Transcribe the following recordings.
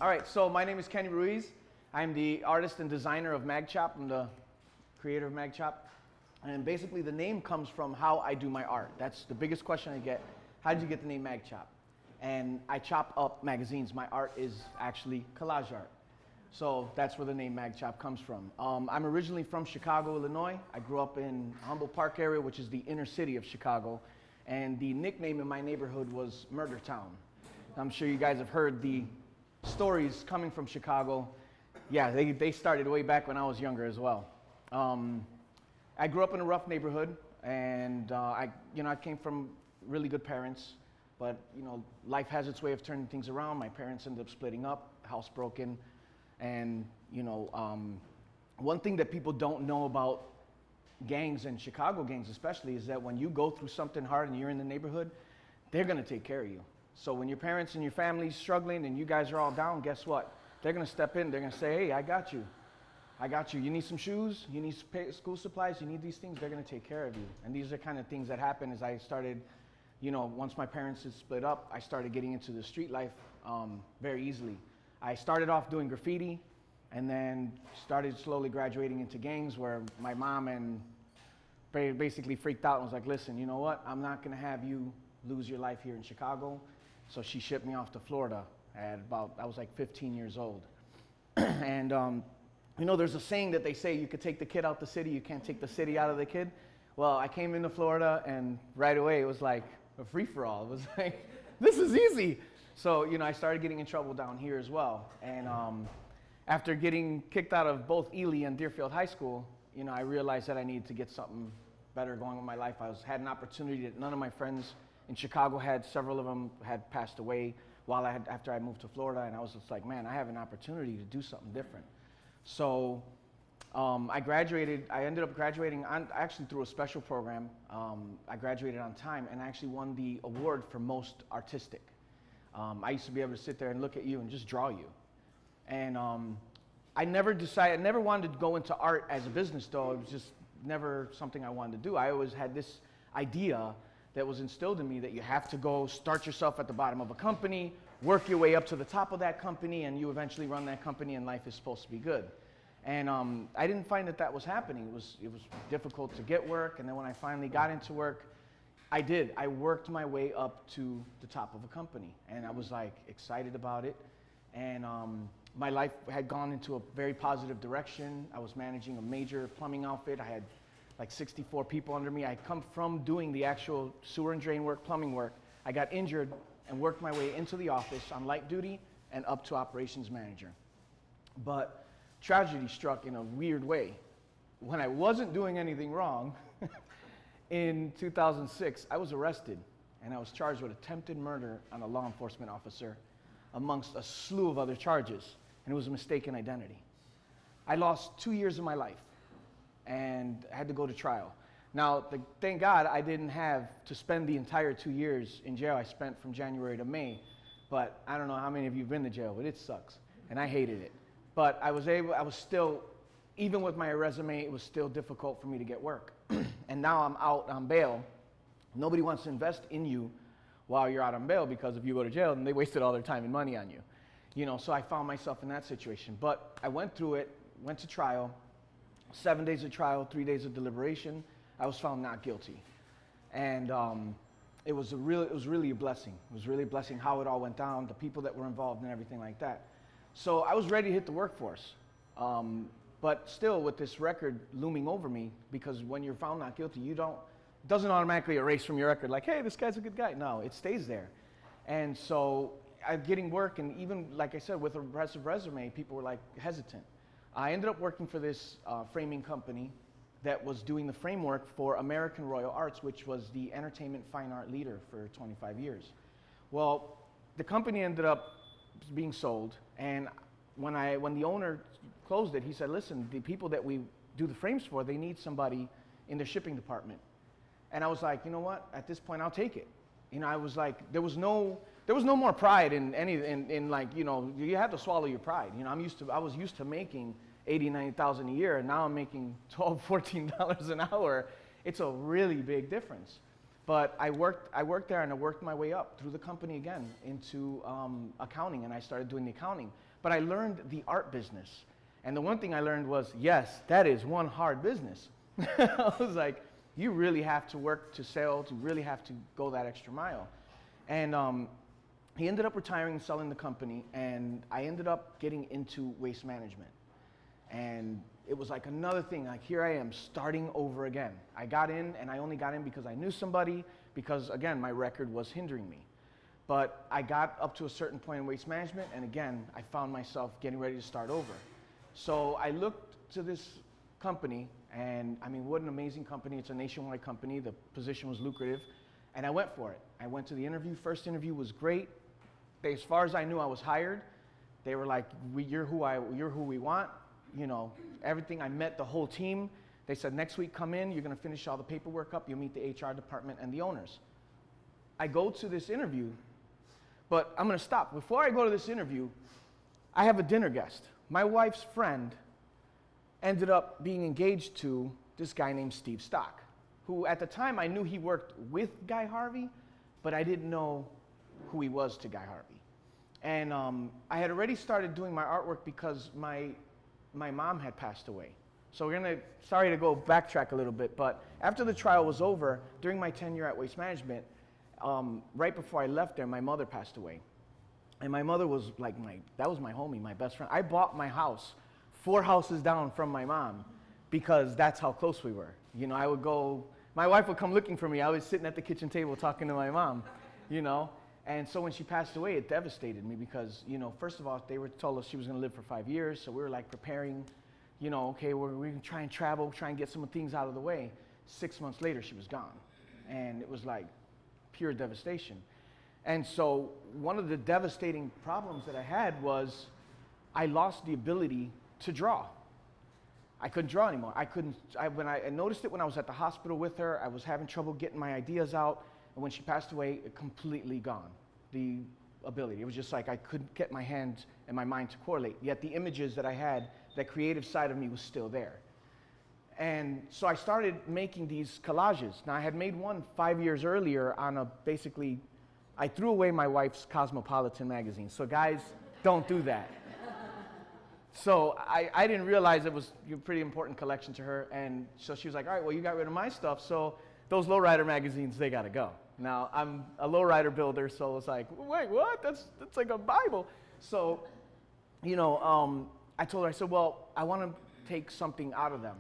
All right, so my name is Kenneth Ruiz. I'm the artist and designer of MagChop. I'm the creator of MagChop. And basically the name comes from how I do my art. That's the biggest question I get. How did you get the name MagChop? And I chop up magazines. My art is actually collage art. So that's where the name MagChop comes from. I'm originally from Chicago, Illinois. I grew up in Humboldt Park area, which is the inner city of Chicago. And the nickname in my neighborhood was Murder Town. I'm sure you guys have heard the stories coming from Chicago. Yeah, they started way back when I was younger as well. I grew up in a rough neighborhood, and I came from really good parents, but life has its way of turning things around. My parents ended up splitting up, house broken, and one thing that people don't know about gangs, and Chicago gangs especially, is that when you go through something hard and you're in the neighborhood, they're gonna take care of you. So when your parents and your family's struggling and you guys are all down, guess what? They're gonna step in, they're gonna say, hey, I got you. I got you. You need some shoes, you need school supplies, you need these things, they're gonna take care of you. And these are kind of things that happen as I started, once my parents had split up, I started getting into the street life very easily. I started off doing graffiti and then started slowly graduating into gangs where my mom and basically freaked out and was like, listen, you know what? I'm not gonna have you lose your life here in Chicago. So she shipped me off to Florida I was like 15 years old. And there's a saying that they say, you could take the kid out the city, you can't take the city out of the kid. Well, I came into Florida and right away it was like a free-for-all. It was like, this is easy. So, I started getting in trouble down here as well. And after getting kicked out of both Ely and Deerfield High School, I realized that I needed to get something better going with my life. Had an opportunity that none of my friends in Chicago had. Several of them had passed away after I moved to Florida, and I was just like, man, I have an opportunity to do something different. So I ended up graduating actually through a special program. I graduated on time and I actually won the award for most artistic. I used to be able to sit there and look at you and just draw you. And I never wanted to go into art as a business though. It was just never something I wanted to do. I always had this idea that was instilled in me that you have to go start yourself at the bottom of a company, work your way up to the top of that company, and you eventually run that company and life is supposed to be good. And I didn't find that was happening. It was difficult to get work, and then when I finally got into work, I did. I worked my way up to the top of a company, and I was like excited about it. And my life had gone into a very positive direction. I was managing a major plumbing outfit. I had like 64 people under me. I come from doing the actual sewer and drain work, plumbing work. I got injured and worked my way into the office on light duty and up to operations manager. But tragedy struck in a weird way. When I wasn't doing anything wrong, in 2006, I was arrested and I was charged with attempted murder on a law enforcement officer amongst a slew of other charges, and it was a mistaken identity. I lost 2 years of my life and had to go to trial. Now, thank God I didn't have to spend the entire 2 years in jail. I spent from January to May, but I don't know how many of you have been to jail, but it sucks, and I hated it. But I was still, even with my resume, it was still difficult for me to get work. And now I'm out on bail. Nobody wants to invest in you while you're out on bail, because if you go to jail, then they wasted all their time and money on you. So I found myself in that situation. But I went through it, went to trial, 7 days of trial, 3 days of deliberation. I was found not guilty. And it was really a blessing. It was really a blessing how it all went down, the people that were involved and everything like that. So I was ready to hit the workforce. But still with this record looming over me, because when you're found not guilty, it doesn't automatically erase from your record like, hey, this guy's a good guy. No, it stays there. And so I'm getting work, and even, like I said, with a impressive resume, people were like hesitant. I ended up working for this framing company that was doing the framework for American Royal Arts, which was the entertainment fine art leader for 25 years. Well, the company ended up being sold, and when the owner closed it, he said, listen, the people that we do the frames for, they need somebody in their shipping department. And I was like, you know what? At this point, I'll take it. You know, I was like, there was no more pride in like, you know, you have to swallow your pride. You know, I was used to making $80,000, $90,000 a year, and now I'm making $12, $14 an hour. It's a really big difference. But I worked there, and I worked my way up through the company again into accounting, and I started doing the accounting. But I learned the art business. And the one thing I learned was, yes, that is one hard business. I was like, you really have to work to sell, to really have to go that extra mile. And he ended up retiring and selling the company, and I ended up getting into waste management. And it was like another thing, like here I am starting over again. I got in, and I only got in because I knew somebody, because again, my record was hindering me. But I got up to a certain point in waste management, and again, I found myself getting ready to start over. So I looked to this company, and I mean, what an amazing company. It's a nationwide company. The position was lucrative, and I went for it. I went to the interview. First interview was great. As far as I knew, I was hired. They were like, you're who we want. You know, everything. I met the whole team. They said, next week, come in. You're going to finish all the paperwork up. You'll meet the HR department and the owners. I go to this interview, but I'm going to stop. Before I go to this interview, I have a dinner guest. My wife's friend ended up being engaged to this guy named Steve Stock, who at the time I knew he worked with Guy Harvey, but I didn't know who he was to Guy Harvey. And I had already started doing my artwork because my mom had passed away. So sorry to go backtrack a little bit, but after the trial was over, during my tenure at Waste Management, right before I left there, my mother passed away. And my mother was like that was my homie, my best friend. I bought my house 4 houses down from my mom because that's how close we were. You know, I would go, my wife would come looking for me. I was sitting at the kitchen table talking to my mom, you know. And so when she passed away, it devastated me because, you know, first of all, they told us she was going to live for 5 years. So we were like preparing, you know, okay, we're going to try and travel, try and get some things out of the way. 6 months later, she was gone. And it was like pure devastation. And so one of the devastating problems that I had was I lost the ability to draw. I couldn't draw anymore. I noticed it when I was at the hospital with her. I was having trouble getting my ideas out. And when she passed away, it completely gone, the ability. It was just like I couldn't get my hands and my mind to correlate. Yet the images that I had, that creative side of me was still there. And so I started making these collages. Now I had made one 5 years earlier on basically, I threw away my wife's Cosmopolitan magazine. So guys, don't do that. So I didn't realize it was a pretty important collection to her. And so she was like, all right, well, you got rid of my stuff. So those lowrider magazines, they got to go. Now, I'm a lowrider builder, so it's like, wait, what? That's like a Bible. So, you know, I told her, I said, well, I want to take something out of them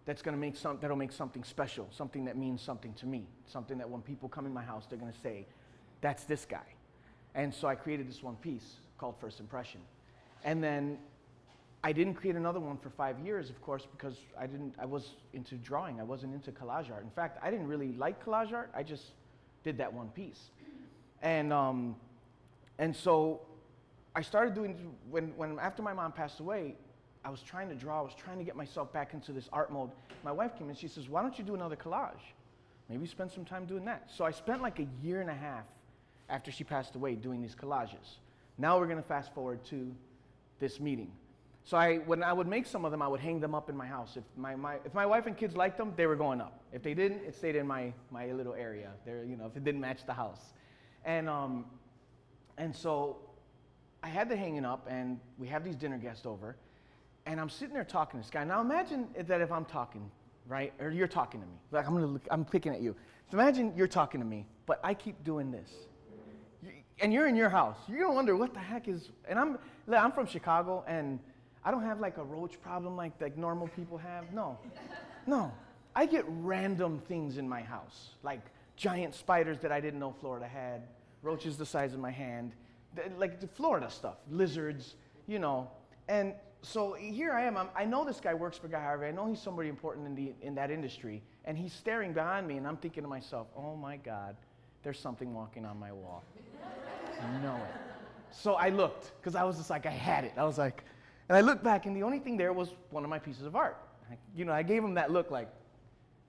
that'll make something special, something that means something to me, something that when people come in my house, they're going to say, that's this guy. And so I created this one piece called First Impression. And then I didn't create another one for 5 years, of course, because I was into drawing. I wasn't into collage art. In fact, I didn't really like collage art. I just did that one piece. And so I started doing, after my mom passed away, I was trying to draw. I was trying to get myself back into this art mode. My wife came in, she says, why don't you do another collage? Maybe spend some time doing that. So I spent like 1.5 years after she passed away doing these collages. Now we're going to fast forward to this meeting. So when I would make some of them, I would hang them up in my house. If my wife and kids liked them, they were going up. If they didn't, it stayed in my little area there, you know, if it didn't match the house. And so I had the hanging up, and we have these dinner guests over, and I'm sitting there talking to this guy. Now imagine that if I'm talking, right, or you're talking to me. Like I'm picking at you. So imagine you're talking to me, but I keep doing this. And you're in your house. You're gonna wonder what the heck is, and I'm from Chicago, and I don't have like a roach problem like normal people have. No. I get random things in my house, like giant spiders that I didn't know Florida had, roaches the size of my hand, like the Florida stuff, lizards, you know. And so here I am. I know this guy works for Guy Harvey. I know he's somebody important in that industry, and he's staring behind me, and I'm thinking to myself, oh my God, there's something walking on my wall. I know it. So I looked, because I was just like, I had it. I was like, and I looked back, and the only thing there was one of my pieces of art. I gave him that look like,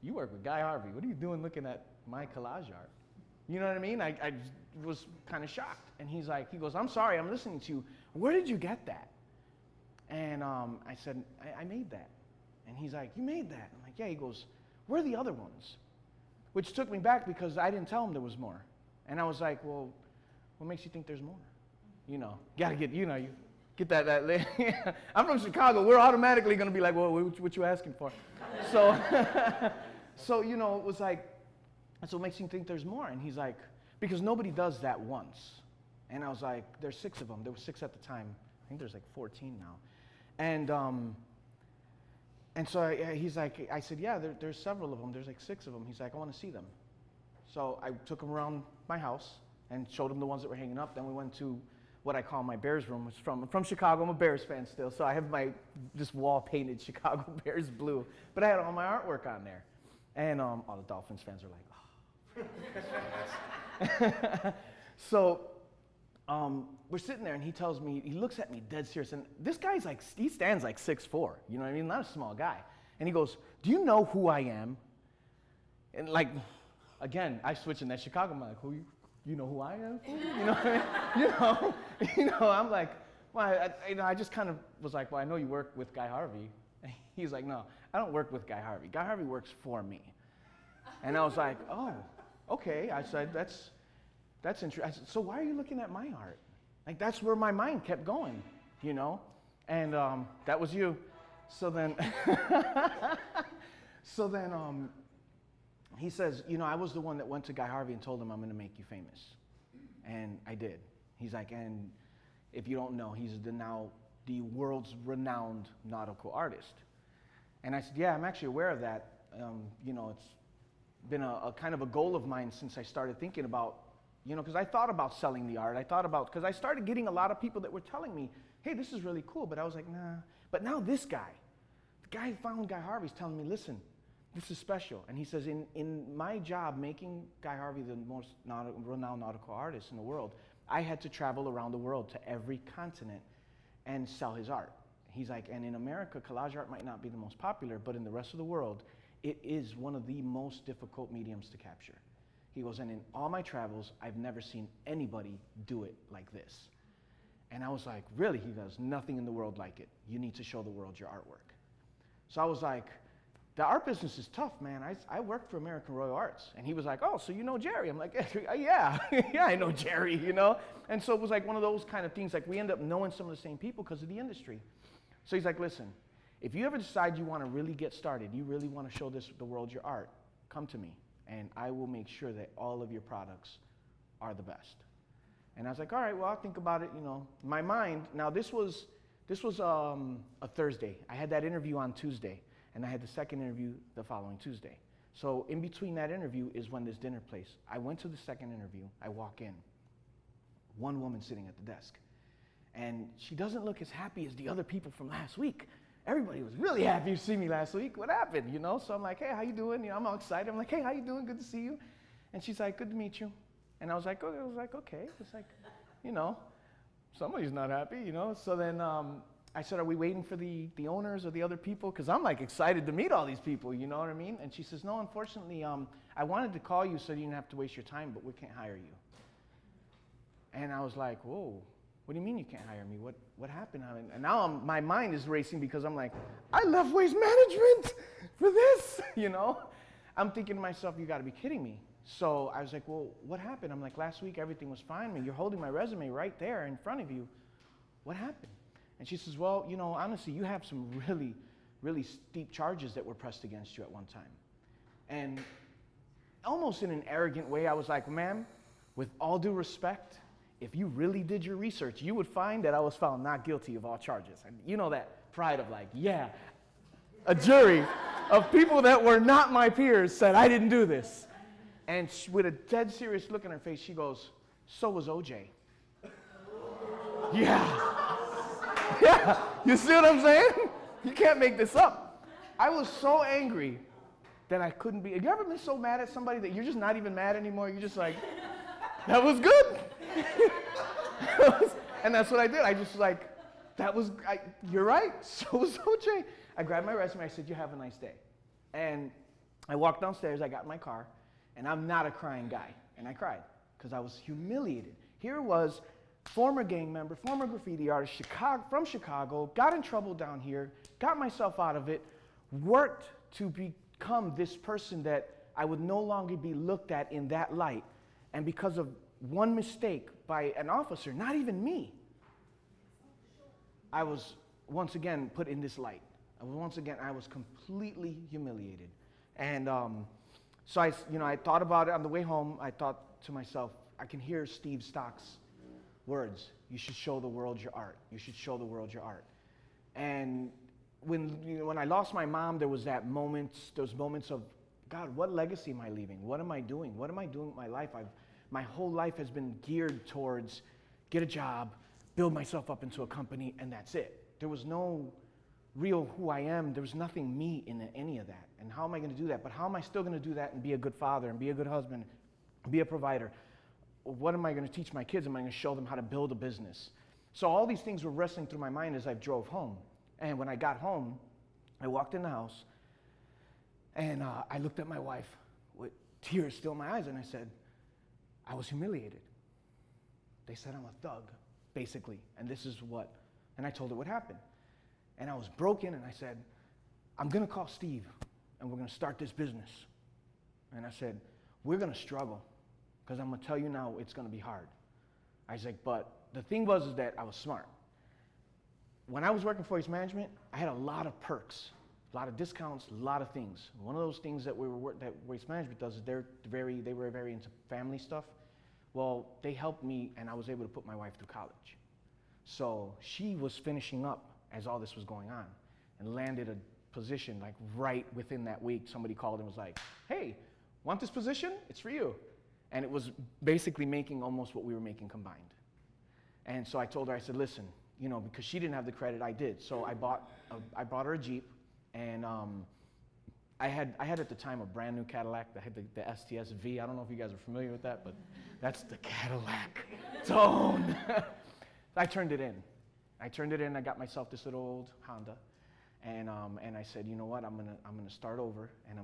you work with Guy Harvey. What are you doing looking at my collage art? You know what I mean? I was kind of shocked. And he goes, I'm sorry, I'm listening to you. Where did you get that? And I said, I made that. And he's like, you made that? I'm like, yeah. He goes, where are the other ones? Which took me back because I didn't tell him there was more. And I was like, well, what makes you think there's more? Gotta get, you get that. I'm from Chicago. We're automatically gonna be like, well, what you asking for? So, it was like, so what makes you think there's more? And he's like, because nobody does that once. And I was like, there's 6 of them. There were 6 at the time. I think there's like 14 now. And so he's like, I said, yeah, there's several of them. There's like 6 of them. He's like, I want to see them. So I took him around my house and showed him the ones that were hanging up. Then we went to what I call my Bears room. I'm from Chicago. I'm a Bears fan still. So I have this wall painted Chicago Bears blue. But I had all my artwork on there. And all the Dolphins fans are like, oh. So we're sitting there, and he looks at me dead serious. And this guy's like, he stands like 6'4", you know what I mean? Not a small guy. And he goes, do you know who I am? And like, again, I switch in that Chicago, I'm like, you know who I am? You know what I mean? I'm like, well, I just kind of was like, well, I know you work with Guy Harvey. And he's like, no, I don't work with Guy Harvey. Guy Harvey works for me. And I was like, oh, okay. I said, that's interesting. I said, so why are you looking at my art? Like, that's where my mind kept going, And that was you. So then, he says, I was the one that went to Guy Harvey and told him I'm going to make you famous. And I did. He's like, and if you don't know, he's now the world's renowned nautical artist. And I said, yeah, I'm actually aware of that. It's been a kind of a goal of mine since I started thinking about, because I thought about selling the art. Because I started getting a lot of people that were telling me, hey, this is really cool. But I was like, nah. But now this guy, the guy who found Guy Harvey's telling me, listen, this is special. And he says, in my job making Guy Harvey the most renowned nautical artist in the world, I had to travel around the world to every continent and sell his art. He's like, and in America, collage art might not be the most popular, but in the rest of the world, it is one of the most difficult mediums to capture. He goes, and in all my travels, I've never seen anybody do it like this. And I was like, really? He goes, nothing in the world like it. You need to show the world your artwork. So I was like, the art business is tough, man. I work for American Royal Arts. And he was like, oh, so you know Jerry? I'm like, yeah, yeah, I know Jerry, And so it was like one of those kind of things, like we end up knowing some of the same people because of the industry. So he's like, listen, if you ever decide you want to really get started, you really want to show the world your art, come to me, and I will make sure that all of your products are the best. And I was like, all right, well, I'll think about it, My mind, now this was a Thursday. I had that interview on Tuesday, and I had the second interview the following Tuesday. So in between that interview is when this dinner place. I went to the second interview. I walk in. One woman sitting at the desk. And she doesn't look as happy as the other people from last week. Everybody was really happy to see me last week. What happened, So I'm like, hey, how you doing? I'm all excited. I'm like, hey, how you doing? Good to see you. And she's like, good to meet you. And I was like, okay. It's like, somebody's not happy, So then I said, are we waiting for the owners or the other people? Because I'm like excited to meet all these people, you know what I mean? And she says, no, unfortunately, I wanted to call you so you didn't have to waste your time, but we can't hire you. And I was like, whoa. What do you mean you can't hire me? What happened? And now my mind is racing because I'm like, I left waste management for this, I'm thinking to myself, you got to be kidding me. So I was like, well, what happened? I'm like, last week everything was fine. You're holding my resume right there in front of you. What happened? And she says, well, honestly, you have some really, really steep charges that were pressed against you at one time. And almost in an arrogant way, I was like, ma'am, with all due respect, if you really did your research, you would find that I was found not guilty of all charges. And that pride of like, yeah, a jury of people that were not my peers said I didn't do this. And with a dead serious look in her face, she goes, so was OJ. Yeah. Yeah, you see what I'm saying? You can't make this up. I was so angry that I couldn't be. Have you ever been so mad at somebody that you're just not even mad anymore? You're just like, that was good. And that's what I did. I just like, you're right, so was OJ. I grabbed my resume, I said, you have a nice day. And I walked downstairs, I got in my car, and I'm not a crying guy. And I cried, because I was humiliated. Here was former gang member, former graffiti artist, from Chicago, got in trouble down here, got myself out of it, worked to become this person that I would no longer be looked at in that light. And because of one mistake by an officer, not even me, I was once again put in this light. Once again, I was completely humiliated. And so I thought about it on the way home. I thought to myself, I can hear Steve Stock's words. You should show the world your art. You should show the world your art. And when I lost my mom, there was those moments of, God, what legacy am I leaving? What am I doing? What am I doing with my life? My whole life has been geared towards get a job, build myself up into a company, and that's it. There was no real who I am. There was nothing me in any of that. And how am I going to do that? But how am I still going to do that and be a good father and be a good husband, and be a provider? What am I going to teach my kids? Am I going to show them how to build a business? So all these things were wrestling through my mind as I drove home. And when I got home, I walked in the house, and I looked at my wife with tears still in my eyes, and I said, I was humiliated. They said I'm a thug, basically, and this is what, and I told her what happened. And I was broken, and I said, I'm going to call Steve, and we're going to start this business. And I said, we're going to struggle, because I'm going to tell you now it's going to be hard. I was like, but the thing was that I was smart. When I was working for Waste Management, I had a lot of perks, a lot of discounts, a lot of things. One of those things that that Waste Management does is they were very into family stuff. Well, they helped me, and I was able to put my wife through college. So she was finishing up as all this was going on, and landed a position like right within that week. Somebody called and was like, hey, want this position? It's for you. And it was basically making almost what we were making combined. And so I told her, I said, listen, because she didn't have the credit, I did. So I bought her a Jeep, and I had at the time a brand new Cadillac that had the STS V. I don't know if you guys are familiar with that, but that's the Cadillac tone. I turned it in. I got myself this little old Honda, and I said, you know what? I'm gonna start over, and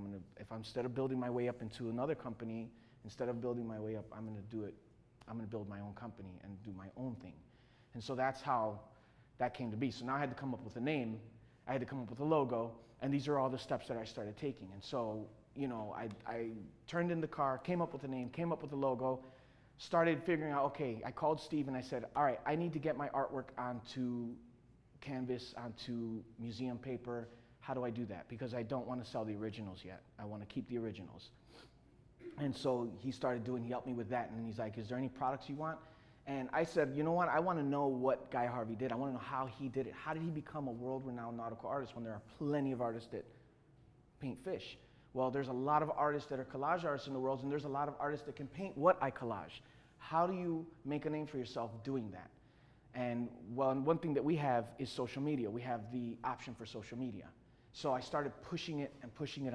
instead of building my way up into another company, instead of building my way up, I'm gonna build my own company and do my own thing. And so that's how that came to be. So now I had to come up with a name, I had to come up with a logo, and these are all the steps that I started taking. And so, I turned in the car, came up with a name, came up with a logo, started figuring out, okay, I called Steve and I said, all right, I need to get my artwork onto canvas, onto museum paper. How do I do that? Because I don't want to sell the originals yet. I want to keep the originals. And so he helped me with that, and he's like, is there any products you want? And I said, you know what, I want to know what Guy Harvey did. I want to know how he did it. How did he become a world-renowned nautical artist when there are plenty of artists that paint fish? Well, there's a lot of artists that are collage artists in the world, and there's a lot of artists that can paint what I collage. How do you make a name for yourself doing that? And one thing that we have is social media. We have the option for social media. So I started pushing it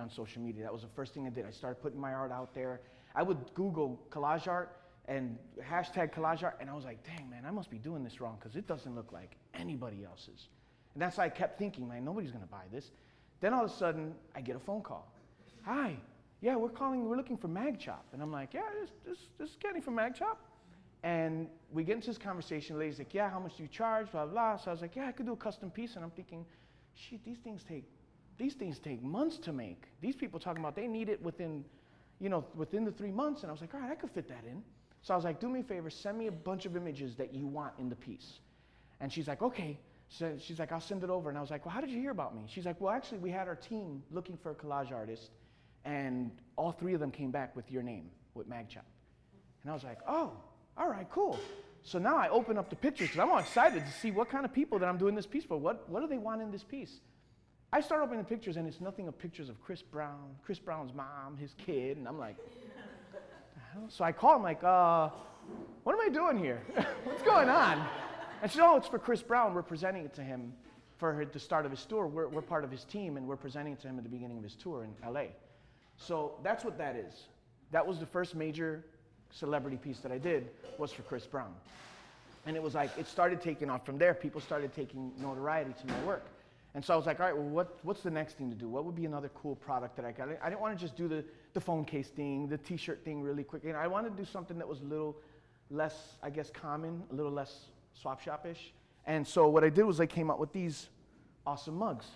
on social media. That was the first thing I did. I started putting my art out there. I would Google collage art and hashtag collage art, and I was like, dang, man, I must be doing this wrong because it doesn't look like anybody else's. And that's why I kept thinking, like, nobody's going to buy this. Then all of a sudden, I get a phone call. Hi, yeah, we're looking for MagChop. And I'm like, yeah, this is Kenny from MagChop. And we get into this conversation. The lady's like, yeah, how much do you charge, blah, blah. So I was like, yeah, I could do a custom piece. And I'm thinking, shit, these things take months to make. These people talking about they need it within the 3 months. And I was like, all right, I could fit that in. So I was like, do me a favor, send me a bunch of images that you want in the piece. And she's like, okay. So she's like, I'll send it over. And I was like, well, how did you hear about me? She's like, well, actually, we had our team looking for a collage artist, and all 3 of them came back with your name, with MagChop. And I was like, oh, all right, cool. So now I open up the pictures, because I'm all excited to see what kind of people that I'm doing this piece for. What do they want in this piece? I start opening the pictures, and it's nothing but pictures of Chris Brown's mom, his kid, and I'm like, so I call him like, what am I doing here? What's going on? And she said, oh, it's for Chris Brown. We're presenting it to him for the start of his tour. We're part of his team, and we're presenting it to him at the beginning of his tour in LA. So that's what that is. That was the first major celebrity piece that I did, was for Chris Brown. And it was like, it started taking off from there. People started taking notoriety to my work. And so I was like, all right, well, what's the next thing to do? What would be another cool product that I got? I didn't want to just do the phone case thing, the t-shirt thing really quick. I wanted to do something that was a little less, I guess, common, a little less swap shop-ish. And so what I did was I came up with these awesome mugs.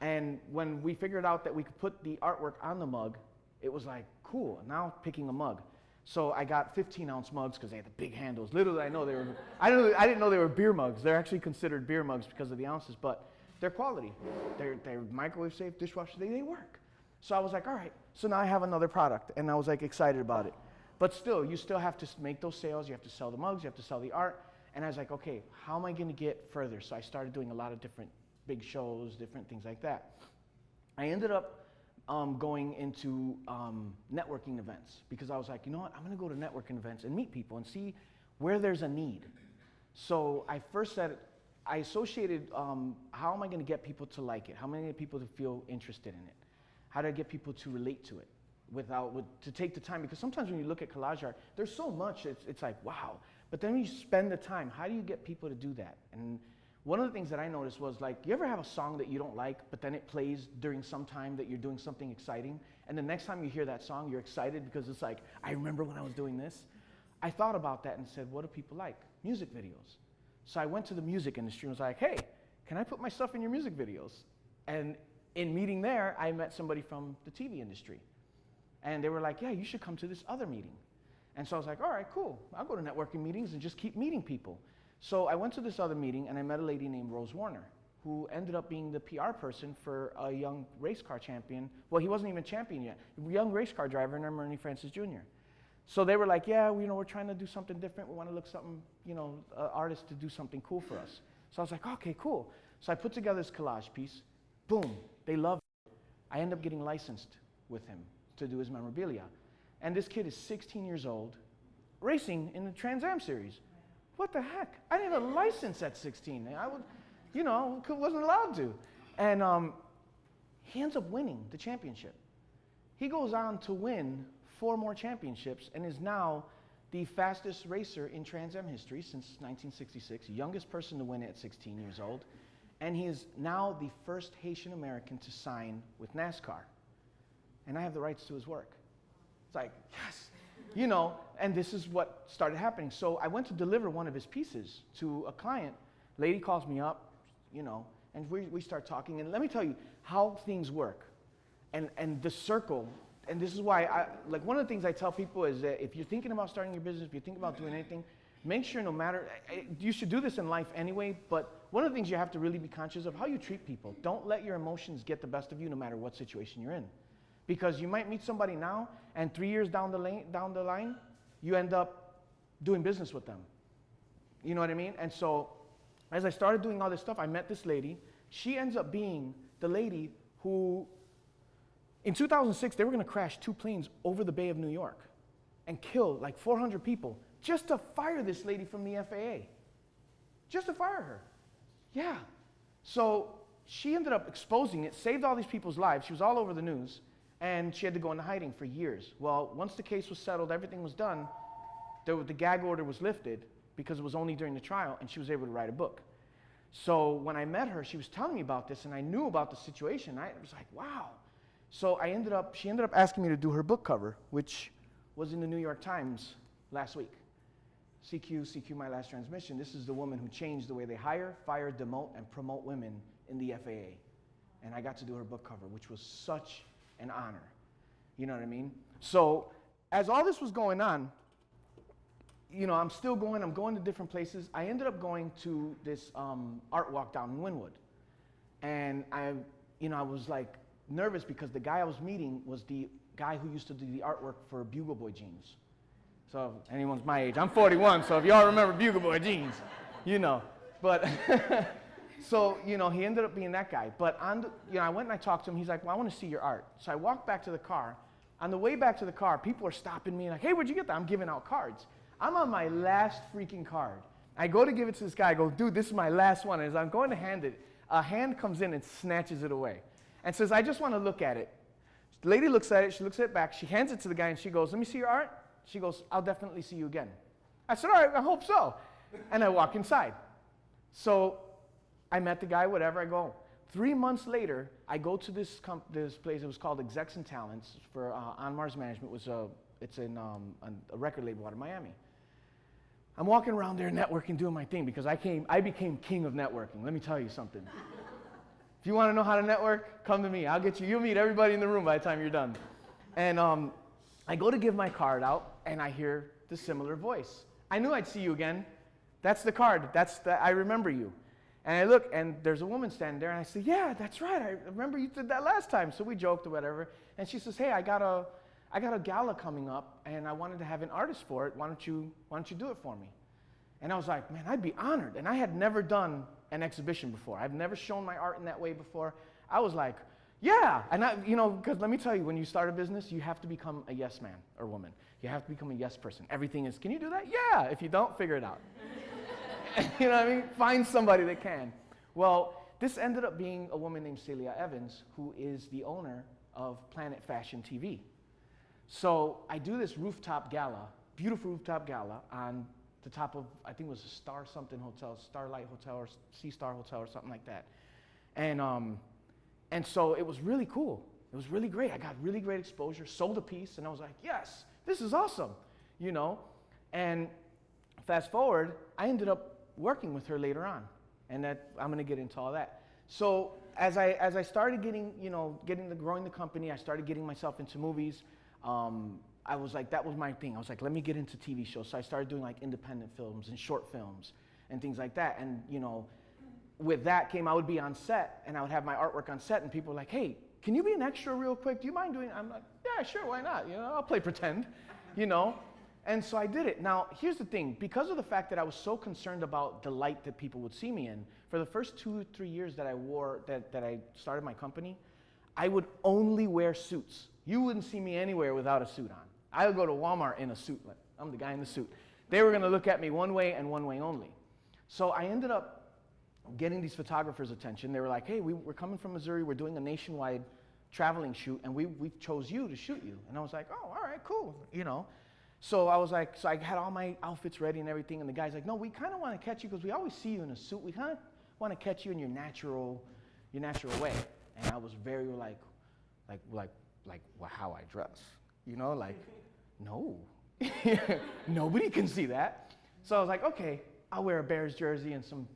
And when we figured out that we could put the artwork on the mug, it was like, cool, now picking a mug. So I got 15-ounce mugs because they had the big handles. Little did I know they were, I didn't know they were beer mugs. They're actually considered beer mugs because of the ounces, but they're quality. They're microwave safe, dishwasher, they work. So I was like, all right, so now I have another product, and I was like excited about it. But still, you still have to make those sales, you have to sell the mugs, you have to sell the art, and I was like, okay, how am I gonna get further? So I started doing a lot of different big shows, different things like that. I ended up going into networking events because I was like, you know what, I'm gonna go to networking events and meet people and see where there's a need. So I first said, I associated how am I gonna get people to like it? How am I gonna get people to feel interested in it? How do I get people to relate to it to take the time? Because sometimes when you look at collage art, there's so much, it's like, wow. But then when you spend the time, how do you get people to do that? And one of the things that I noticed was like, you ever have a song that you don't like, but then it plays during some time that you're doing something exciting, and the next time you hear that song, you're excited because it's like, I remember when I was doing this. I thought about that and said, what do people like? Music videos. So I went to the music industry and was like, hey, can I put my stuff in your music videos? And in meeting there, I met somebody from the TV industry. And they were like, yeah, you should come to this other meeting. And so I was like, all right, cool. I'll go to networking meetings and just keep meeting people. So I went to this other meeting and I met a lady named Rose Warner, who ended up being the PR person for a young race car champion. Well, he wasn't even champion yet. A young race car driver named Ernie Francis Jr. So they were like, yeah, we're trying to do something different. We want to look something, artists to do something cool for us. So I was like, okay, cool. So I put together this collage piece. Boom, they loved it. I ended up getting licensed with him to do his memorabilia. And this kid is 16 years old, racing in the Trans Am series. What the heck? I didn't have a license at 16. I wasn't allowed to. And he ends up winning the championship. He goes on to win 4 more championships and is now the fastest racer in Trans Am history since 1966, youngest person to win it at 16 years old. And he is now the first Haitian American to sign with NASCAR. And I have the rights to his work. It's like, yes, and this is what started happening. So I went to deliver one of his pieces to a client. Lady calls me up, and we start talking. And let me tell you how things work. And the circle, and this is why, one of the things I tell people is that if you're thinking about starting your business, if you're thinking about doing anything, make sure no matter, you should do this in life anyway, but one of the things you have to really be conscious of, how you treat people. Don't let your emotions get the best of you no matter what situation you're in. Because you might meet somebody now, and 3 years down the line, you end up doing business with them. You know what I mean? And so, as I started doing all this stuff, I met this lady. She ends up being the lady who, in 2006, they were going to crash 2 planes over the Bay of New York and kill like 400 people just to fire this lady from the FAA. Just to fire her. Yeah. So she ended up exposing it, saved all these people's lives. She was all over the news. And she had to go into hiding for years. Well, once the case was settled, everything was done, the gag order was lifted because it was only during the trial, and she was able to write a book. So when I met her, she was telling me about this, and I knew about the situation. I was like, wow. So she ended up asking me to do her book cover, which was in the New York Times last week. CQ, My Last Transmission. This is the woman who changed the way they hire, fire, demote, and promote women in the FAA. And I got to do her book cover, which was such an honor. You know what I mean? So as all this was going on, I'm going to different places. I ended up going to this art walk down in Wynwood. And I was like nervous because the guy I was meeting was the guy who used to do the artwork for Bugle Boy jeans. So if anyone's my age, I'm 41, so if y'all remember Bugle Boy jeans, But so, he ended up being that guy. But I went and I talked to him. He's like, well, I want to see your art. So I walked back to the car. On the way back to the car, people are stopping me like, hey, where'd you get that? I'm giving out cards. I'm on my last freaking card. I go to give it to this guy. I go, dude, this is my last one. And as I'm going to hand it, a hand comes in and snatches it away and says, I just want to look at it. The lady looks at it. She looks at it back. She hands it to the guy, and she goes, let me see your art. She goes, I'll definitely see you again. I said, all right, I hope so. And I walk inside. So I met the guy, whatever, I go. 3 months later, I go to this place. It was called Execs and Talents for On Mars Management. It's in a record label out of Miami. I'm walking around there networking, doing my thing, because I became king of networking. Let me tell you something. If you want to know how to network, come to me. I'll get you. You'll meet everybody in the room by the time you're done. And I go to give my card out, and I hear the similar voice. I knew I'd see you again. That's the card. I remember you. And I look, and there's a woman standing there, and I say, yeah, that's right. I remember you did that last time. So we joked or whatever. And she says, hey, I got a gala coming up, and I wanted to have an artist for it. Why don't you do it for me? And I was like, man, I'd be honored. And I had never done an exhibition before. I've never shown my art in that way before. I was like, yeah. And because let me tell you, when you start a business, you have to become a yes man or woman. You have to become a yes person. Everything is, can you do that? Yeah. If you don't, figure it out. You know what I mean? Find somebody that can. Well, this ended up being a woman named Celia Evans, who is the owner of Planet Fashion TV. So I do this rooftop gala, beautiful rooftop gala on the top of, I think it was a Starlight Hotel or Sea Star Hotel or something like that. And so it was really cool. It was really great. I got really great exposure, sold a piece, and I was like, yes, this is awesome, you know? And fast forward, I ended up working with her later on, and that I'm gonna get into all that. So as I started growing the company, I started getting myself into movies. I was like, that was my thing. I was like, let me get into TV shows. So I started doing like independent films and short films and things like that. And with that came, I would be on set, and I would have my artwork on set, and people were like, hey, can you be an extra real quick? Do you mind doing it? I'm like, yeah, sure, why not? I'll play pretend, And so I did it. Now, here's the thing. Because of the fact that I was so concerned about the light that people would see me in, for the first 2 or 3 years that I started my company, I would only wear suits. You wouldn't see me anywhere without a suit on. I would go to Walmart in a suit. Like, I'm the guy in the suit. They were going to look at me one way and one way only. So I ended up getting these photographers' attention. They were like, hey, we're coming from Missouri. We're doing a nationwide traveling shoot, and we chose you to shoot you. And I was like, oh, all right, cool, So I was like, so I had all my outfits ready and everything, and the guy's like, no, we kind of want to catch you because we always see you in a suit. We kind of want to catch you in your natural way. And I was very like how I dress, no, nobody can see that. So I was like, okay, I'll wear a Bears jersey and some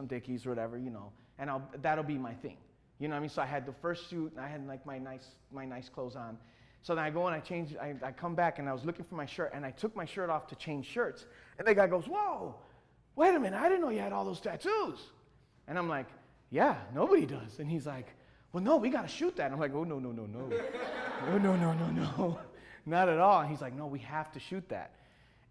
Dickies or whatever, and that'll be my thing. You know what I mean? So I had the first suit, and I had like my nice clothes on. So then I go and I change, I come back, and I was looking for my shirt, and I took my shirt off to change shirts. And the guy goes, whoa, wait a minute, I didn't know you had all those tattoos. And I'm like, yeah, nobody does. And he's like, well, no, we got to shoot that. And I'm like, oh, no. Oh, no. Not at all. And he's like, no, we have to shoot that.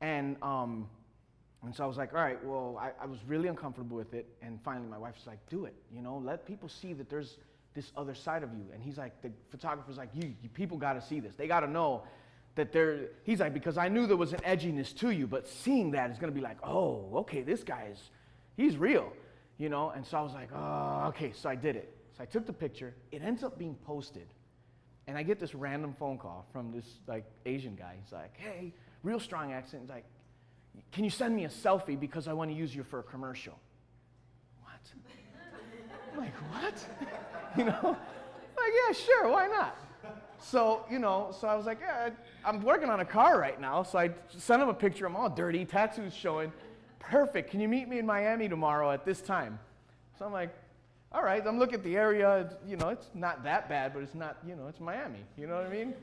And so I was like, all right, well, I was really uncomfortable with it. And finally, my wife's like, do it, let people see that there's this other side of you. And he's like, the photographer's like, you people got to see this. They got to know that he's like, because I knew there was an edginess to you, but seeing that is going to be like, oh, okay, this guy he's real, And so I was like, oh, okay, so I did it. So I took the picture. It ends up being posted. And I get this random phone call from this like Asian guy. He's like, hey, real strong accent. He's like, can you send me a selfie because I want to use you for a commercial? What? I'm like, what? Like, yeah, sure, why not? So, so I was like, yeah, I'm working on a car right now. So I sent him a picture. I'm all dirty, tattoos showing. Perfect. Can you meet me in Miami tomorrow at this time? So I'm like, all right. I'm looking at the area. It's not that bad, but it's not, it's Miami. You know what I mean?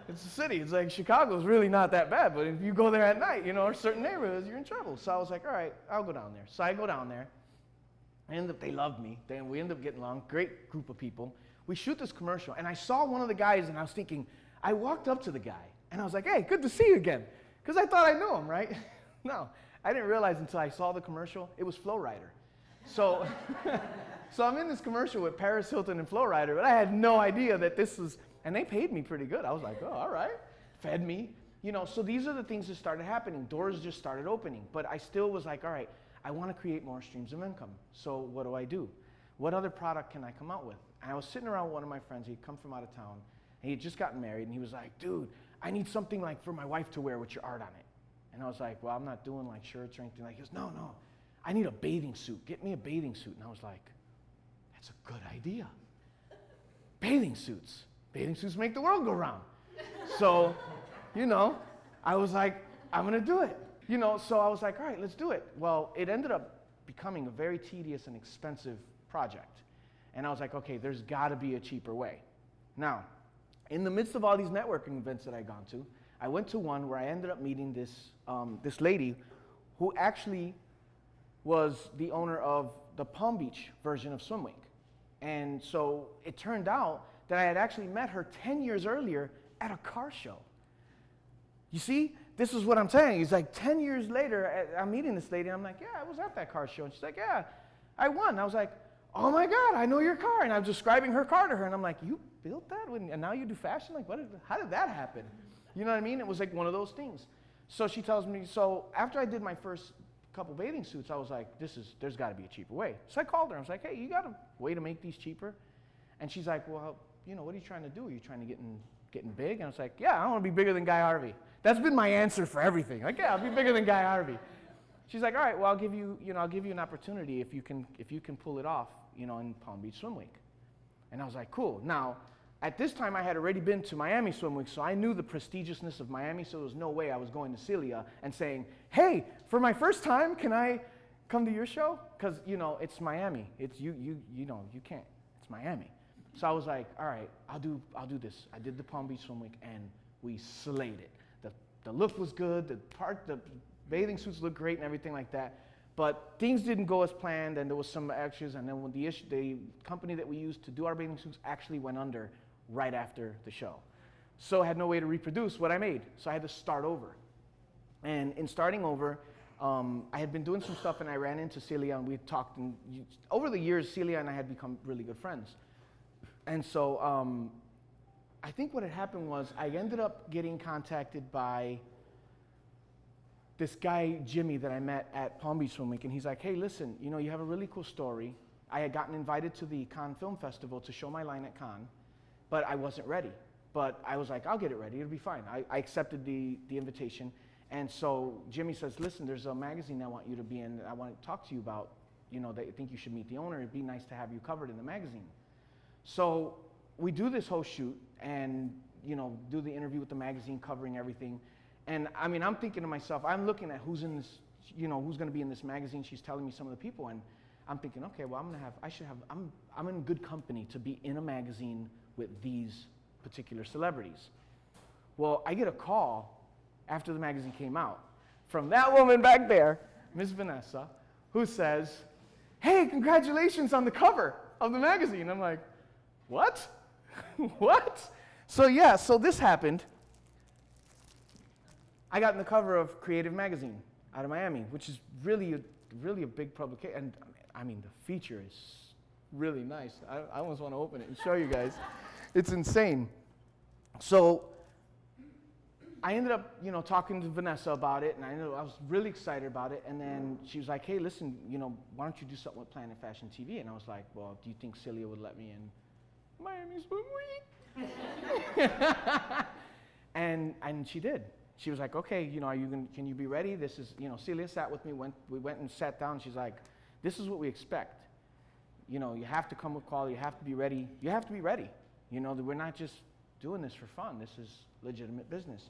It's a city. It's like Chicago's really not that bad, but if you go there at night, or certain neighborhoods, you're in trouble. So I was like, all right, I'll go down there. So I go down there. They loved me. Then we end up getting along. Great group of people. We shoot this commercial, and I saw one of the guys, and I was thinking, I walked up to the guy, and I was like, hey, good to see you again, because I thought I knew him, right? No, I didn't realize until I saw the commercial, it was Flo Rida. So, so I'm in this commercial with Paris Hilton and Flo Rida, but I had no idea that this was, and they paid me pretty good. I was like, oh, all right, fed me. So these are the things that started happening. Doors just started opening, but I still was like, all right, I want to create more streams of income. So what do I do? What other product can I come out with? And I was sitting around with one of my friends. He'd come from out of town. And he had just gotten married. And he was like, dude, I need something like for my wife to wear with your art on it. And I was like, well, I'm not doing like shirts or anything. Like, he goes, no, I need a bathing suit. Get me a bathing suit. And I was like, that's a good idea. Bathing suits. Bathing suits make the world go round. So, I was like, I'm going to do it. So I was like, all right, let's do it. Well, it ended up becoming a very tedious and expensive project. And I was like, okay, there's got to be a cheaper way. Now, in the midst of all these networking events that I'd gone to, I went to one where I ended up meeting this lady who actually was the owner of the Palm Beach version of Swim Week. And so it turned out that I had actually met her 10 years earlier at a car show. You see, this is what I'm saying. It's like 10 years later, I'm meeting this lady, and I'm like, yeah, I was at that car show. And she's like, yeah, I won. I was like, oh my God, I know your car. And I was describing her car to her, and I'm like, you built that? And now you do fashion? Like, how did that happen? You know what I mean? It was like one of those things. So she tells me, so after I did my first couple bathing suits, I was like, there's got to be a cheaper way. So I called her. I was like, hey, you got a way to make these cheaper? And she's like, well, what are you trying to do? Are you trying to getting big? And I was like, yeah, I want to be bigger than Guy Harvey. That's been my answer for everything. Like, yeah, I'll be bigger than Guy Harvey. She's like, all right, well, I'll give you an opportunity if you can pull it off, in Palm Beach Swim Week. And I was like, cool. Now, at this time, I had already been to Miami Swim Week, so I knew the prestigiousness of Miami, so there was no way I was going to Celia and saying, hey, for my first time, can I come to your show? Because, it's Miami. It's you can't. It's Miami. So I was like, all right, I'll do this. I did the Palm Beach Swim Week, and we slayed it. The look was good, the bathing suits looked great and everything like that, but things didn't go as planned, and there was some extras, and then when the company that we used to do our bathing suits actually went under right after the show. So I had no way to reproduce what I made, so I had to start over. And in starting over, I had been doing some stuff, and I ran into Celia, and we talked, and over the years, Celia and I had become really good friends. And so I think what had happened was I ended up getting contacted by this guy, Jimmy, that I met at Palm Beach Swim Week, and he's like, hey, listen, you have a really cool story. I had gotten invited to the Cannes Film Festival to show my line at Cannes, but I wasn't ready. But I was like, I'll get it ready, it'll be fine. I accepted the invitation, and so Jimmy says, listen, there's a magazine I want you to be in, I want to talk to you about, that I think you should meet the owner, it'd be nice to have you covered in the magazine. So we do this whole shoot and, do the interview with the magazine covering everything. And I mean, I'm thinking to myself, I'm looking at who's in this, who's going to be in this magazine. She's telling me some of the people, and I'm thinking, okay, well, I'm in good company to be in a magazine with these particular celebrities. Well, I get a call after the magazine came out from that woman back there, Miss Vanessa, who says, hey, congratulations on the cover of the magazine. I'm like, what? What? So this happened. I got in the cover of Creative magazine out of Miami, which is really a big publication. And I mean, the feature is really nice. I almost want to open it and show you guys. It's insane. So I ended up, talking to Vanessa about it, and I was really excited about it. And then she was like, hey, listen, why don't you do something with Planet Fashion TV? And I was like, well, do you think Celia would let me in Miami Swim Week? And she did. She was like, okay, can you be ready? This is, Celia sat with me, we went and sat down. She's like, this is what we expect. You have to come with quality, you have to be ready. You have to be ready. We're not just doing this for fun. This is legitimate business.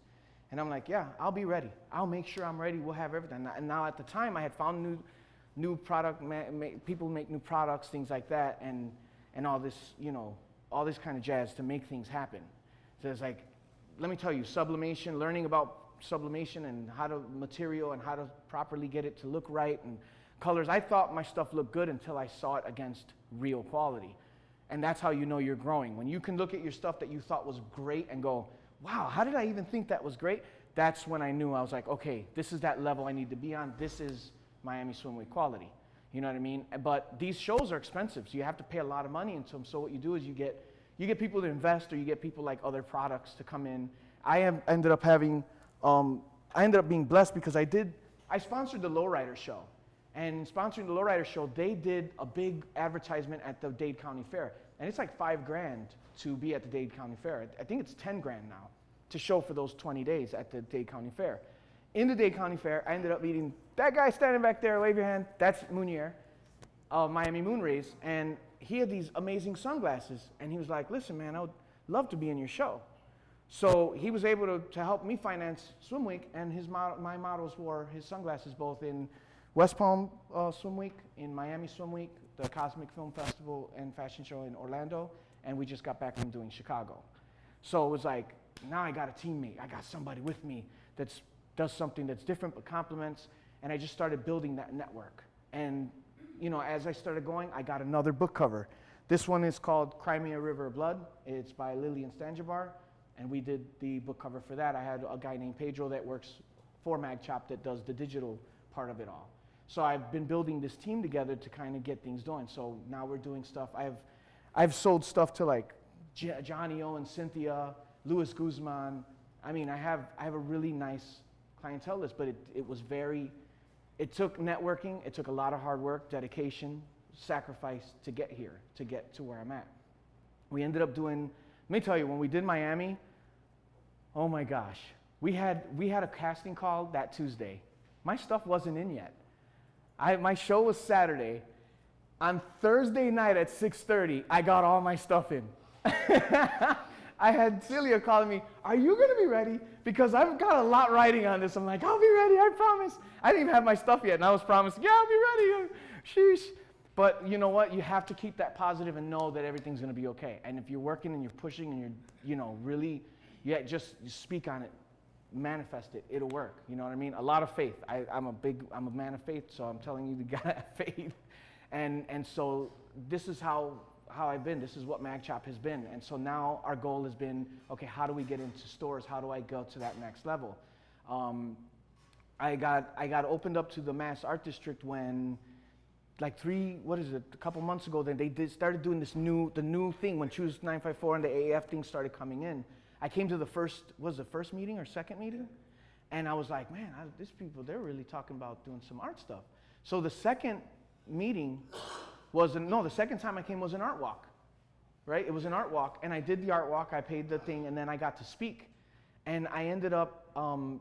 And I'm like, yeah, I'll be ready. I'll make sure I'm ready. We'll have everything. And now at the time, I had found new product, people make new products, things like that, and all this, all this kind of jazz to make things happen. So it's like, let me tell you, sublimation, learning about sublimation and how to material and how to properly get it to look right and colors. I thought my stuff looked good until I saw it against real quality. And that's how you know you're growing. When you can look at your stuff that you thought was great and go, wow, how did I even think that was great? That's when I knew. I was like, okay, this is that level I need to be on. This is Miami Swim Week quality. You know what I mean? But these shows are expensive, so you have to pay a lot of money into them. So what you do is you get people to invest, or you get people like other products to come in. I ended up being blessed because I sponsored the Lowrider show. And sponsoring the Lowrider show, they did a big advertisement at the Dade County Fair. And it's like $5,000 to be at the Dade County Fair. I think it's $10,000 now to show for those 20 days at the Dade County Fair. in the Dade County Fair, I ended up meeting that guy standing back there, wave your hand, that's Munier, of Miami Moonrays, and he had these amazing sunglasses, and he was like, listen, man, I would love to be in your show. So he was able to help me finance Swim Week, and my models wore his sunglasses both in West Palm Swim Week, in Miami Swim Week, the Cosmic Film Festival and Fashion Show in Orlando, and we just got back from doing Chicago. So it was like, now I got a teammate, I got somebody with me that does something that's different but complements, and I just started building that network. And you know, as I started going, I got another book cover. This one is called Cry Me a River of Blood. It's by Lillian Stanjabar, and we did the book cover for that. I had a guy named Pedro that works for MagChop that does the digital part of it all. So I've been building this team together to kind of get things going. So now we're doing stuff. I've sold stuff to like Johnny O and Cynthia, Luis Guzman. I mean, I have a really nice clientele list, but it took networking, it took a lot of hard work, dedication, sacrifice to get here, to get to where I'm at. We ended up doing, let me tell you, when we did Miami, oh my gosh, we had a casting call that Tuesday. My stuff wasn't in yet. My show was Saturday. On Thursday night at 6:30, I got all my stuff in. I had Celia calling me, are you going to be ready? Because I've got a lot riding on this. I'm like, I'll be ready, I promise. I didn't even have my stuff yet, and I was promised, yeah, I'll be ready. Sheesh. But you know what? You have to keep that positive and know that everything's going to be okay. And if you're working and you're pushing and you're, you know, really, yeah, just speak on it, manifest it. It'll work. You know what I mean? A lot of faith. I'm a man of faith, so I'm telling you, you gotta have faith. And so this is how I've been. This is what MagChop has been. And so now our goal has been, okay, how do we get into stores? How do I go to that next level? I got opened up to the Mass Art District when, like a couple months ago, then they started doing the new thing when Choose 954 and the AAF thing started coming in. I came to the first meeting or second meeting? And I was like, man, these people, they're really talking about doing some art stuff. So the second meeting the second time I came was an art walk, right? It was an art walk, and I did the art walk, I paid the thing, and then I got to speak. And I ended up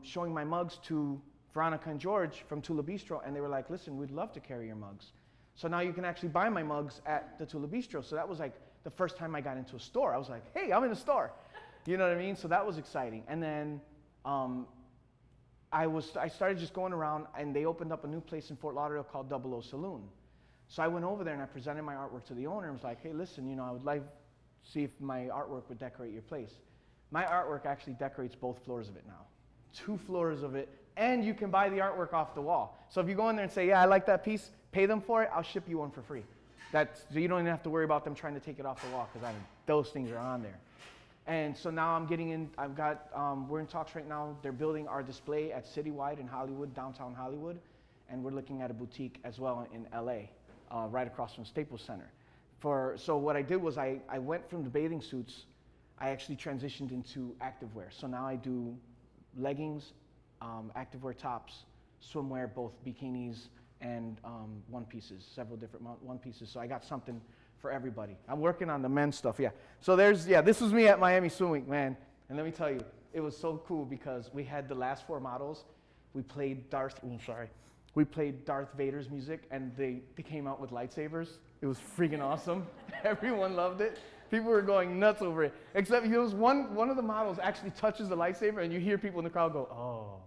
showing my mugs to Veronica and George from Tula Bistro, and they were like, listen, we'd love to carry your mugs. So now you can actually buy my mugs at the Tula Bistro. So that was like the first time I got into a store. I was like, hey, I'm in a store. You know what I mean? So that was exciting. And then I started just going around, and they opened up a new place in Fort Lauderdale called 00 Saloon. So I went over there and I presented my artwork to the owner and was like, hey, listen, you know, I would like to see if my artwork would decorate your place. My artwork actually decorates both floors of it now. 2 floors of it, and you can buy the artwork off the wall. So if you go in there and say, yeah, I like that piece, pay them for it, I'll ship you one for free. So you don't even have to worry about them trying to take it off the wall, because those things are on there. And so now I'm getting in, we're in talks right now. They're building our display at Citywide in Hollywood, downtown Hollywood, and we're looking at a boutique as well in LA. Right across from Staples Center. So what I did was I went from the bathing suits, I actually transitioned into activewear. So now I do leggings, activewear tops, swimwear, both bikinis and one pieces, several different one pieces. So I got something for everybody. I'm working on the men's stuff, yeah. So this was me at Miami Swim Week, man. And let me tell you, it was so cool because we had the last 4 models. We played Darth Vader's music, and they came out with lightsabers. It was freaking awesome. Everyone loved it. People were going nuts over it. Except one of the models actually touches the lightsaber, and you hear people in the crowd go, oh.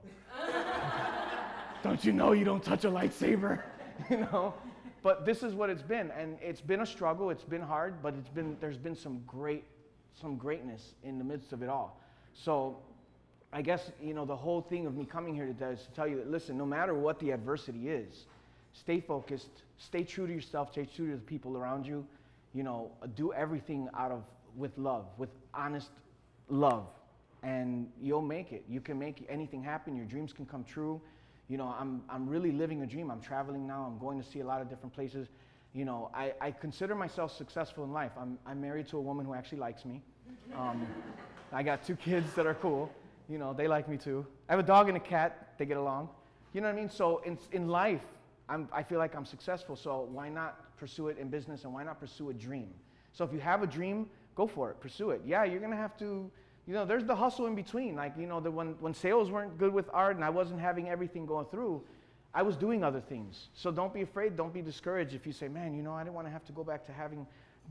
Don't you know you don't touch a lightsaber? You know? But this is what it's been, and it's been a struggle. It's been hard, but there's been some greatness in the midst of it all. So I guess, you know, the whole thing of me coming here today is to tell you that, listen, no matter what the adversity is, stay focused, stay true to yourself, stay true to the people around you, you know, do everything with love, with honest love, and you'll make it. You can make anything happen. Your dreams can come true. You know, I'm really living a dream. I'm traveling now. I'm going to see a lot of different places. You know, I consider myself successful in life. I'm married to a woman who actually likes me. I got 2 kids that are cool. You know, they like me too. I have a dog and a cat. They get along. You know what I mean? So in life, I feel like I'm successful. So why not pursue it in business, and why not pursue a dream? So if you have a dream, go for it. Pursue it. Yeah, you're going to have to there's the hustle in between. Like, when sales weren't good with art and I wasn't having everything going through, I was doing other things. So don't be afraid, don't be discouraged if you say, man, I didn't want to have to go back to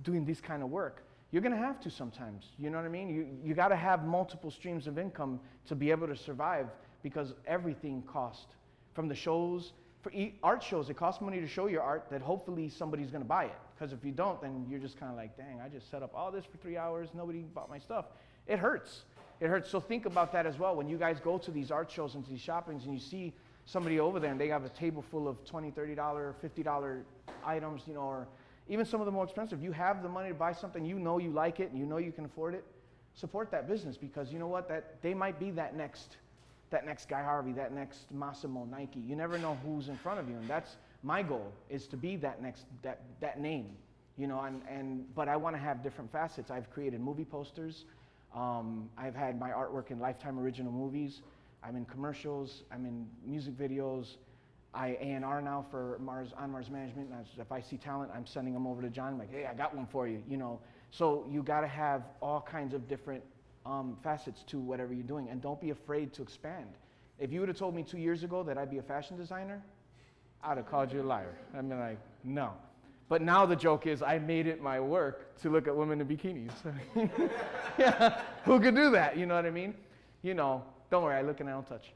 doing this kind of work. You're going to have to sometimes, you know what I mean? You got to have multiple streams of income to be able to survive, because everything costs. From the shows, for art shows, it costs money to show your art that hopefully somebody's going to buy it. Because if you don't, then you're just kind of like, dang, I just set up all this for 3 hours, nobody bought my stuff. It hurts. It hurts. So think about that as well. When you guys go to these art shows and to these shoppings and you see somebody over there and they have a table full of $20, $30, $50 items, or even some of the more expensive. You have the money to buy something, you like it, and you can afford it. Support that business, because you know what? That they might be that next Guy Harvey, that next Massimo, Nike. You never know who's in front of you, and that's my goal, is to be that next that name, but I want to have different facets. I've created movie posters. I've had my artwork in Lifetime original movies. I'm in commercials. I'm in music videos. I A&R now for On Mars Management. If I see talent, I'm sending them over to John. I'm like, hey, I got one for you, So you got to have all kinds of different facets to whatever you're doing, and don't be afraid to expand. If you would have told me 2 years ago that I'd be a fashion designer, I'd have called you a liar. I'd be like, no. But now the joke is I made it my work to look at women in bikinis. Yeah, who could do that? You know what I mean? Don't worry, I look and I don't touch.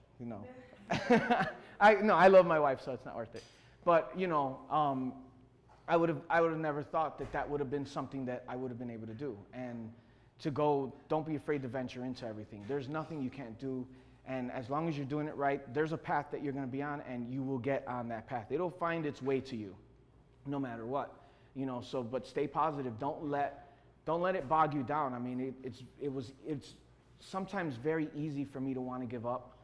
I love my wife, so it's not worth it. But I would have never thought that would have been something that I would have been able to do. And to go, don't be afraid to venture into everything. There's nothing you can't do, and as long as you're doing it right, there's a path that you're going to be on, and you will get on that path. It'll find its way to you, no matter what. But stay positive. Don't let it bog you down. I mean, it's sometimes very easy for me to want to give up.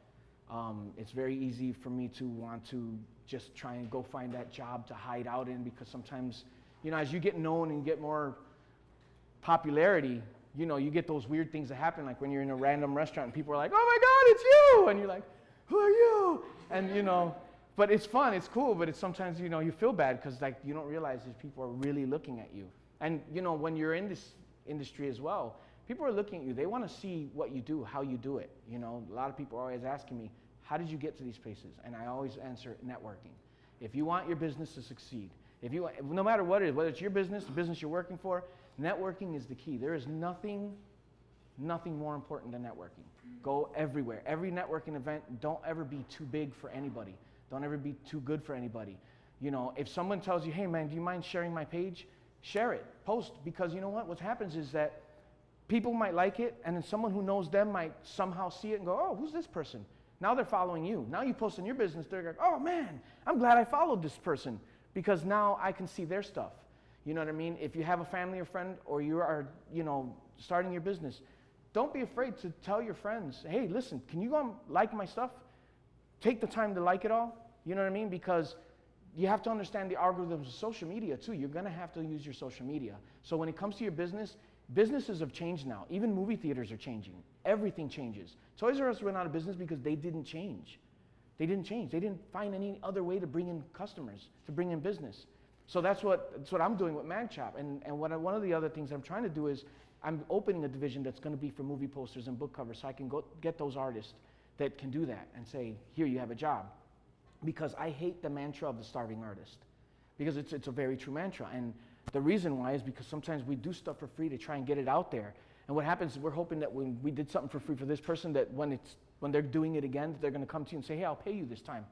It's very easy for me to want to just try and go find that job to hide out in, because sometimes, as you get known and get more popularity, you get those weird things that happen, like when you're in a random restaurant and people are like, oh my God, it's you! And you're like, who are you? And but it's fun, it's cool, but it's sometimes, you feel bad because like you don't realize that people are really looking at you. And when you're in this industry as well, people are looking at you. They want to see what you do, how you do it. A lot of people are always asking me, how did you get to these places? And I always answer, networking. If you want your business to succeed, no matter what it is, whether it's your business, the business you're working for, networking is the key. There is nothing more important than networking. Go everywhere. Every networking event, don't ever be too big for anybody. Don't ever be too good for anybody. If someone tells you, hey man, do you mind sharing my page? Share it, post, because you know what happens is that people might like it, and then someone who knows them might somehow see it and go, oh, who's this person? Now they're following you. Now you post in your business, they're like, oh man, I'm glad I followed this person, because now I can see their stuff. You know what I mean? If you have a family or friend, or you are, starting your business, don't be afraid to tell your friends, hey, listen, can you go and like my stuff? Take the time to like it all. You know what I mean? Because you have to understand the algorithms of social media too. You're going to have to use your social media. So when it comes to your business, businesses have changed now. Even movie theaters are changing. Everything changes. Toys R Us went out of business because they didn't change. They didn't change. They didn't find any other way to bring in customers, to bring in business. So that's what I'm doing with MagChop. And one of the other things I'm trying to do is I'm opening a division that's going to be for movie posters and book covers, so I can go get those artists that can do that and say, here, you have a job. Because I hate the mantra of the starving artist. Because it's a very true mantra. And the reason why is because sometimes we do stuff for free to try and get it out there. And what happens is we're hoping that when we did something for free for this person, that when they're doing it again, they're going to come to you and say, hey, I'll pay you this time.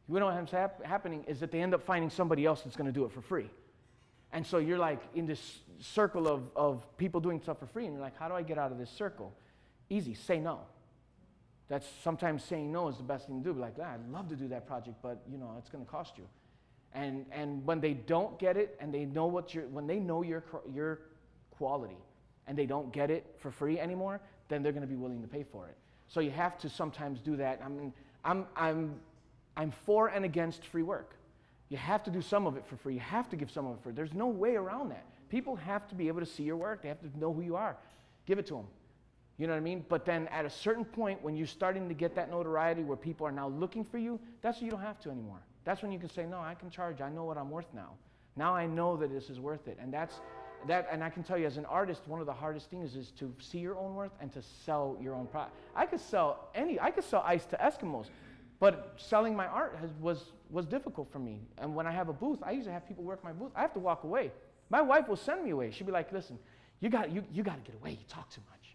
You know what ends up happening is that they end up finding somebody else that's going to do it for free. And so you're like in this circle of people doing stuff for free, and you're like, how do I get out of this circle? Easy, say no. That's sometimes saying no is the best thing to do. Like, I'd love to do that project, but it's going to cost you. And when they don't get it, and they know when they know your quality, and they don't get it for free anymore, then they're going to be willing to pay for it. So you have to sometimes do that. I mean, I'm for and against free work. You have to do some of it for free. You have to give some of it for free. There's no way around that. People have to be able to see your work. They have to know who you are. Give it to them. You know what I mean? But then at a certain point, when you're starting to get that notoriety where people are now looking for you, that's when you don't have to anymore. That's when you can say, no, I can charge. I know what I'm worth now. Now I know that this is worth it. And And I can tell you, as an artist, one of the hardest things is to see your own worth and to sell your own product. I could sell ice to Eskimos, but selling my art was difficult for me. And when I have a booth, I usually have people work my booth. I have to walk away. My wife will send me away. She'll be like, listen, you got to get away. You talk too much.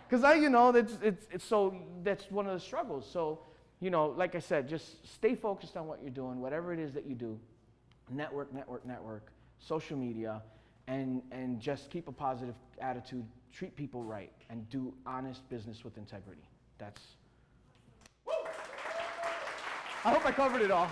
Because that's one of the struggles. So, like I said, just stay focused on what you're doing, whatever it is that you do. Network, social media, and just keep a positive attitude, treat people right, and do honest business with integrity. I hope I covered it all.